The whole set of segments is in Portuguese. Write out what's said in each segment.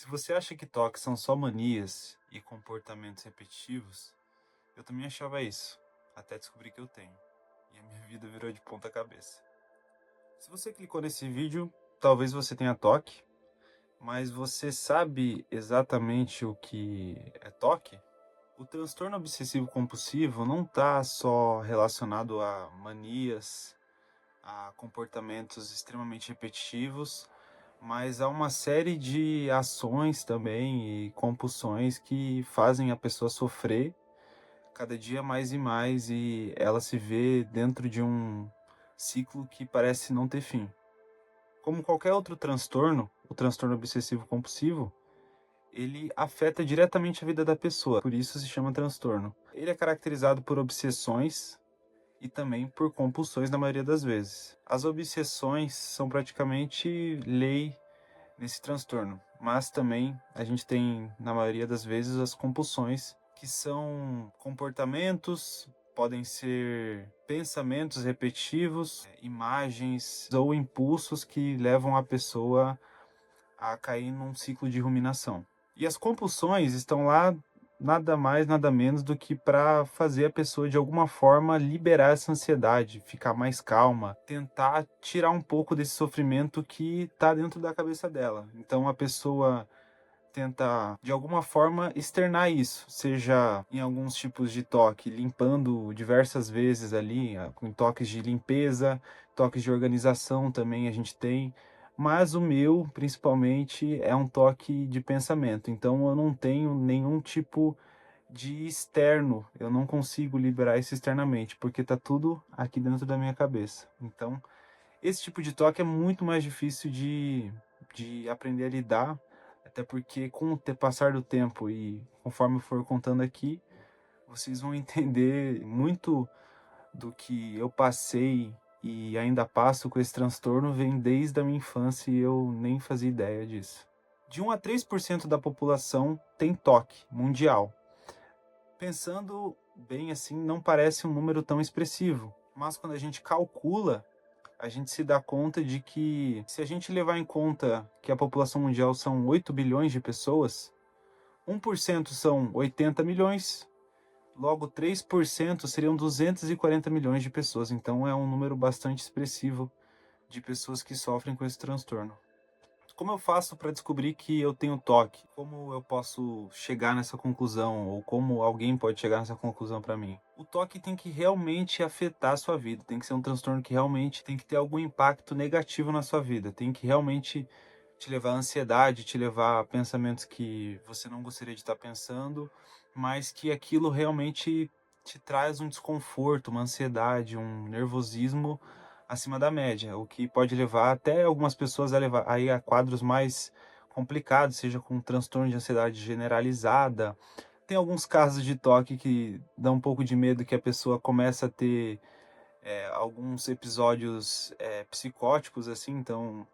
Se você acha que toques são só manias e comportamentos repetitivos, eu também achava isso, até descobrir que eu tenho. E a minha vida virou de ponta cabeça. Se você clicou nesse vídeo, talvez você tenha toque, mas você sabe exatamente o que é toque? O transtorno obsessivo compulsivo não está só relacionado a manias, a comportamentos extremamente repetitivos, mas há uma série de ações também e compulsões que fazem a pessoa sofrer cada dia mais e mais, e ela se vê dentro de um ciclo que parece não ter fim. Como qualquer outro transtorno, o transtorno obsessivo compulsivo, ele afeta diretamente a vida da pessoa, por isso se chama transtorno. Ele é caracterizado por obsessões e também por compulsões na maioria das vezes. As obsessões são praticamente lei nesse transtorno, mas também a gente tem, na maioria das vezes, as compulsões, que são comportamentos, podem ser pensamentos repetitivos, imagens ou impulsos que levam a pessoa a cair num ciclo de ruminação. E as compulsões estão lá nada mais, nada menos do que para fazer a pessoa de alguma forma liberar essa ansiedade, ficar mais calma, tentar tirar um pouco desse sofrimento que está dentro da cabeça dela. Então a pessoa tenta de alguma forma externar isso, seja em alguns tipos de toque, limpando diversas vezes ali, com toques de limpeza, toques de organização também a gente tem, mas o meu principalmente é um toque de pensamento, então eu não tenho nenhum tipo de externo, eu não consigo liberar isso externamente, porque tá tudo aqui dentro da minha cabeça. Então, esse tipo de toque é muito mais difícil de aprender a lidar, até porque com o passar do tempo e conforme eu for contando aqui, vocês vão entender muito do que eu passei e ainda passo com esse transtorno vem desde a minha infância e eu nem fazia ideia disso. De 1 a 3% da população tem toque mundial. Pensando bem assim, não parece um número tão expressivo, mas quando a gente calcula, a gente se dá conta de que, se a gente levar em conta que a população mundial são 8 bilhões de pessoas, 1% são 80 milhões, logo 3% seriam 240 milhões de pessoas. Então é um número bastante expressivo de pessoas que sofrem com esse transtorno. Como eu faço para descobrir que eu tenho toque? Como eu posso chegar nessa conclusão? Ou como alguém pode chegar nessa conclusão para mim? O toque tem que realmente afetar a sua vida. Tem que ser um transtorno que realmente tem que ter algum impacto negativo na sua vida. Tem que realmente te levar à ansiedade, te levar a pensamentos que você não gostaria de estar pensando, mas que aquilo realmente te traz um desconforto, uma ansiedade, um nervosismo acima da média, o que pode levar até algumas pessoas a levar aí a quadros mais complicados, seja com transtorno de ansiedade generalizada. Tem alguns casos de toque que dá um pouco de medo, que a pessoa começa a ter alguns episódios psicóticos, assim, então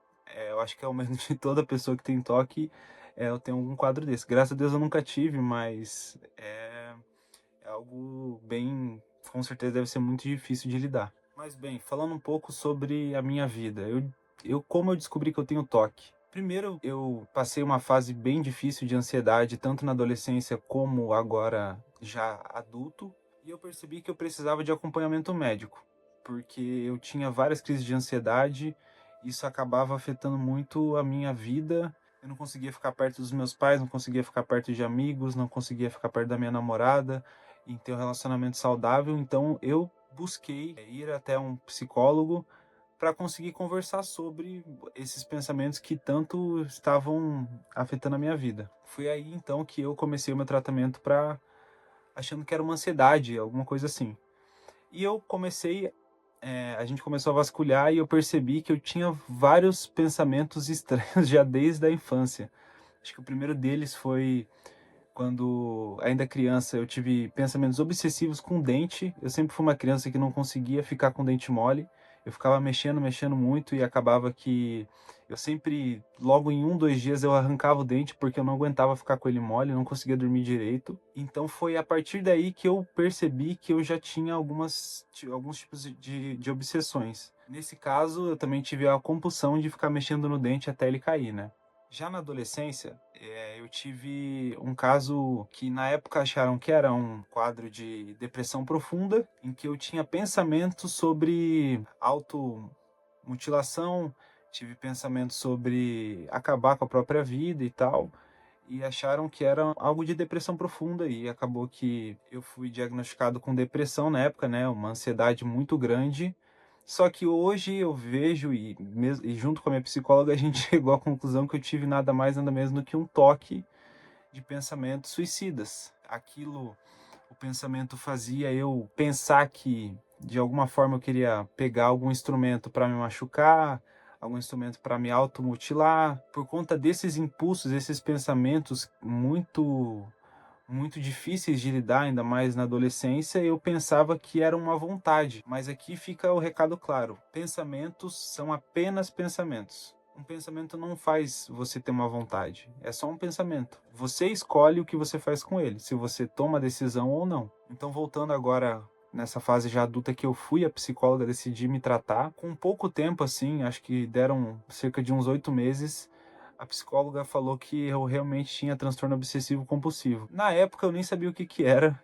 eu acho que é o medo de toda pessoa que tem toque, eu tenho algum quadro desse. Graças a Deus eu nunca tive, mas é algo bem, com certeza deve ser muito difícil de lidar. Mas bem, falando um pouco sobre a minha vida, como eu descobri que eu tenho toque? Primeiro, eu passei uma fase bem difícil de ansiedade, tanto na adolescência como agora já adulto, e eu percebi que eu precisava de acompanhamento médico, porque eu tinha várias crises de ansiedade, isso acabava afetando muito a minha vida. Eu não conseguia ficar perto dos meus pais, não conseguia ficar perto de amigos, não conseguia ficar perto da minha namorada, em ter um relacionamento saudável, então eu busquei ir até um psicólogo para conseguir conversar sobre esses pensamentos que tanto estavam afetando a minha vida. Foi aí então que eu comecei o meu tratamento para achando que era uma ansiedade, alguma coisa assim. E eu comecei, a gente começou a vasculhar e eu percebi que eu tinha vários pensamentos estranhos já desde a infância. Acho que o primeiro deles foi quando, ainda criança, eu tive pensamentos obsessivos com dente. Eu sempre fui uma criança que não conseguia ficar com dente mole. Eu ficava mexendo, mexendo muito e acabava que eu sempre, logo em 1, 2 dias, eu arrancava o dente porque eu não aguentava ficar com ele mole, não conseguia dormir direito. Então foi a partir daí que eu percebi que eu já tinha alguns tipos de obsessões. Nesse caso, eu também tive a compulsão de ficar mexendo no dente até ele cair, né? Já na adolescência, Eu tive um caso que na época acharam que era um quadro de depressão profunda, em que eu tinha pensamentos sobre automutilação, tive pensamentos sobre acabar com a própria vida e tal, e acharam que era algo de depressão profunda, e acabou que eu fui diagnosticado com depressão na época, né, uma ansiedade muito grande. Só que hoje eu vejo, e junto com a minha psicóloga, a gente chegou à conclusão que eu tive nada mais, nada menos do que um toque de pensamentos suicidas. O pensamento fazia eu pensar que, de alguma forma, eu queria pegar algum instrumento para me machucar, algum instrumento para me automutilar. Por conta desses impulsos, esses pensamentos muito difíceis de lidar, ainda mais na adolescência, eu pensava que era uma vontade. Mas aqui fica o recado claro: pensamentos são apenas pensamentos. Um pensamento não faz você ter uma vontade, é só um pensamento. Você escolhe o que você faz com ele, se você toma a decisão ou não. Então, voltando agora nessa fase já adulta, que eu fui a psicóloga, decidi me tratar. Com pouco tempo, assim, acho que deram cerca de uns 8 meses, a psicóloga falou que eu realmente tinha transtorno obsessivo compulsivo. Na época eu nem sabia o que que era,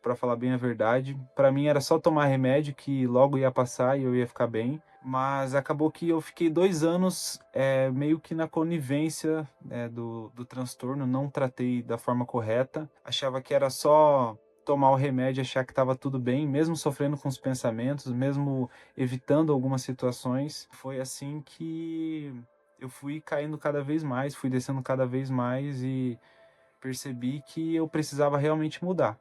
para falar bem a verdade. Para mim era só tomar remédio que logo ia passar e eu ia ficar bem. Mas acabou que eu fiquei 2 anos meio que na conivência, do transtorno, não tratei da forma correta. Achava que era só tomar o remédio e achar que estava tudo bem, mesmo sofrendo com os pensamentos, mesmo evitando algumas situações. Foi assim que eu fui caindo cada vez mais, fui descendo cada vez mais e percebi que eu precisava realmente mudar.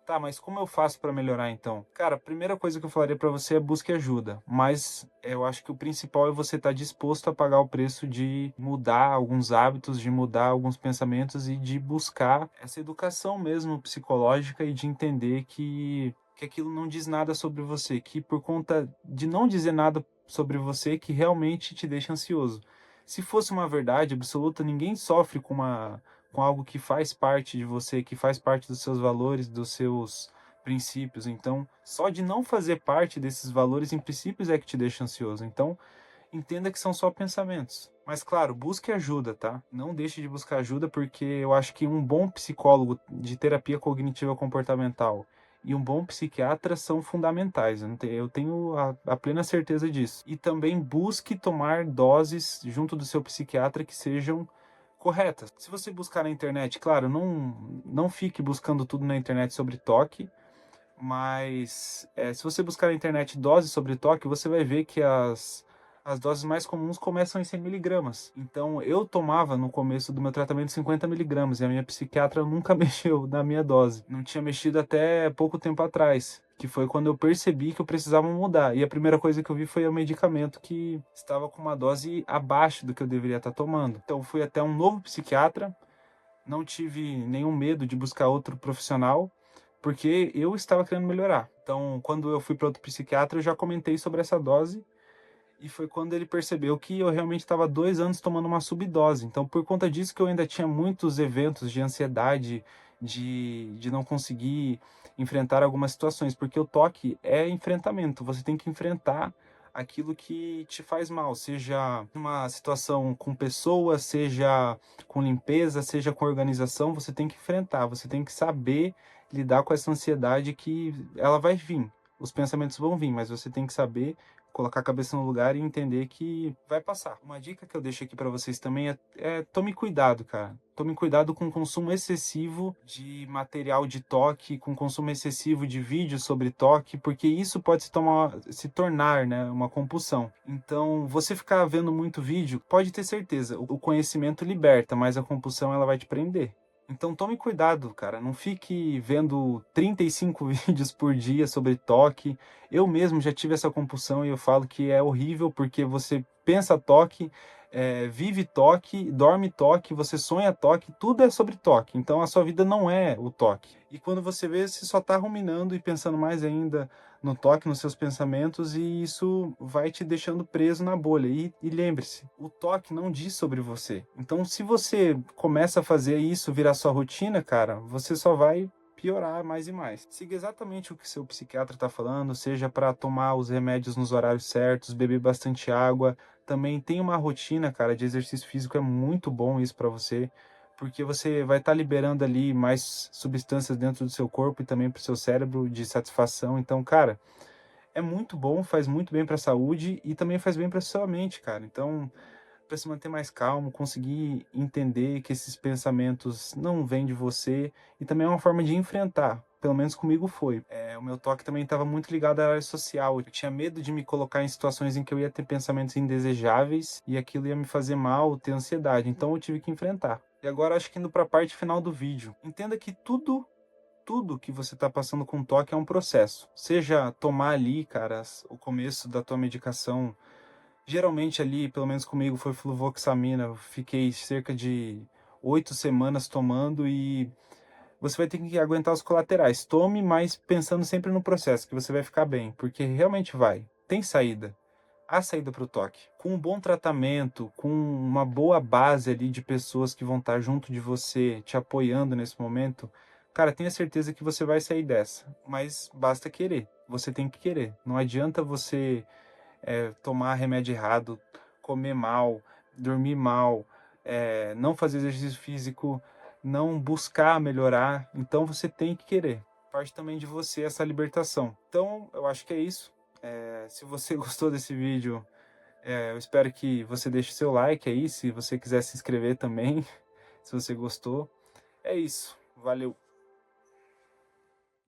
Tá, mas como eu faço para melhorar então? Cara, a primeira coisa que eu falaria para você é busque ajuda, mas eu acho que o principal é você estar disposto a pagar o preço de mudar alguns hábitos, de mudar alguns pensamentos e de buscar essa educação mesmo psicológica e de entender que aquilo não diz nada sobre você, que por conta de não dizer nada sobre você que realmente te deixa ansioso. Se fosse uma verdade absoluta, ninguém sofre com algo que faz parte de você, que faz parte dos seus valores, dos seus princípios. Então, só de não fazer parte desses valores e princípios é que te deixa ansioso. Então, entenda que são só pensamentos. Mas claro, busque ajuda, tá? Não deixe de buscar ajuda, porque eu acho que um bom psicólogo de terapia cognitiva comportamental e um bom psiquiatra são fundamentais. Eu tenho a plena certeza disso. E também busque tomar doses junto do seu psiquiatra que sejam corretas. Se você buscar na internet, claro, não fique buscando tudo na internet sobre toque, mas se você buscar na internet doses sobre toque, você vai ver que as doses mais comuns começam em 100 miligramas. Então, eu tomava no começo do meu tratamento 50 miligramas e a minha psiquiatra nunca mexeu na minha dose. Não tinha mexido até pouco tempo atrás, que foi quando eu percebi que eu precisava mudar. E a primeira coisa que eu vi foi o medicamento que estava com uma dose abaixo do que eu deveria estar tomando. Então, fui até um novo psiquiatra, não tive nenhum medo de buscar outro profissional, porque eu estava querendo melhorar. Então, quando eu fui para outro psiquiatra, eu já comentei sobre essa dose, e foi quando ele percebeu que eu realmente estava 2 anos tomando uma subdose. Então, por conta disso que eu ainda tinha muitos eventos de ansiedade, de não conseguir enfrentar algumas situações, porque o toque é enfrentamento, você tem que enfrentar aquilo que te faz mal, seja uma situação com pessoas, seja com limpeza, seja com organização, você tem que enfrentar, você tem que saber lidar com essa ansiedade, que ela vai vir, os pensamentos vão vir, mas você tem que saber colocar a cabeça no lugar e entender que vai passar. Uma dica que eu deixo aqui para vocês também é tome cuidado, cara. Tome cuidado com o consumo excessivo de material de toque, com o consumo excessivo de vídeos sobre toque, porque isso pode se tornar, né, uma compulsão. Então, você ficar vendo muito vídeo, pode ter certeza, o conhecimento liberta, mas a compulsão ela vai te prender. Então tome cuidado, cara. Não fique vendo 35 vídeos por dia sobre toque. Eu mesmo já tive essa compulsão e eu falo que é horrível, porque você pensa toque, vive toque, dorme toque, você sonha toque, tudo é sobre toque. Então a sua vida não é o toque. E quando você vê, você só está ruminando e pensando mais ainda no toque, nos seus pensamentos, e isso vai te deixando preso na bolha. E lembre-se, o toque não diz sobre você. Então, se você começa a fazer isso virar sua rotina, cara, você só vai piorar mais e mais. Siga exatamente o que seu psiquiatra está falando, seja para tomar os remédios nos horários certos, beber bastante água. Também tem uma rotina, cara, de exercício físico, é muito bom isso para você. porque você vai estar liberando ali mais substâncias dentro do seu corpo e também para o seu cérebro de satisfação. Então, cara, é muito bom, faz muito bem para a saúde e também faz bem para sua mente, cara. Então, para se manter mais calmo, conseguir entender que esses pensamentos não vêm de você e também é uma forma de enfrentar. Pelo menos comigo foi. O meu toque também estava muito ligado à área social. Eu tinha medo de me colocar em situações em que eu ia ter pensamentos indesejáveis e aquilo ia me fazer mal, ter ansiedade. Então eu tive que enfrentar. E agora acho que indo para a parte final do vídeo. Entenda que tudo que você está passando com toque é um processo. Seja tomar ali, cara, o começo da tua medicação. Geralmente ali, pelo menos comigo, foi fluvoxamina. Eu fiquei cerca de 8 semanas tomando e você vai ter que aguentar os colaterais. Tome, mas pensando sempre no processo, que você vai ficar bem, porque realmente vai. Tem saída. Há saída para o toque. Com um bom tratamento, com uma boa base ali de pessoas que vão estar junto de você, te apoiando nesse momento, cara, tenha certeza que você vai sair dessa. Mas basta querer. Você tem que querer. Não adianta você tomar remédio errado, comer mal, dormir mal, não fazer exercício físico, não buscar melhorar. Então você tem que querer. Parte também de você essa libertação. Então eu acho que é isso. Se você gostou desse vídeo, eu espero que você deixe seu like aí, se você quiser se inscrever também, se você gostou. É isso. Valeu.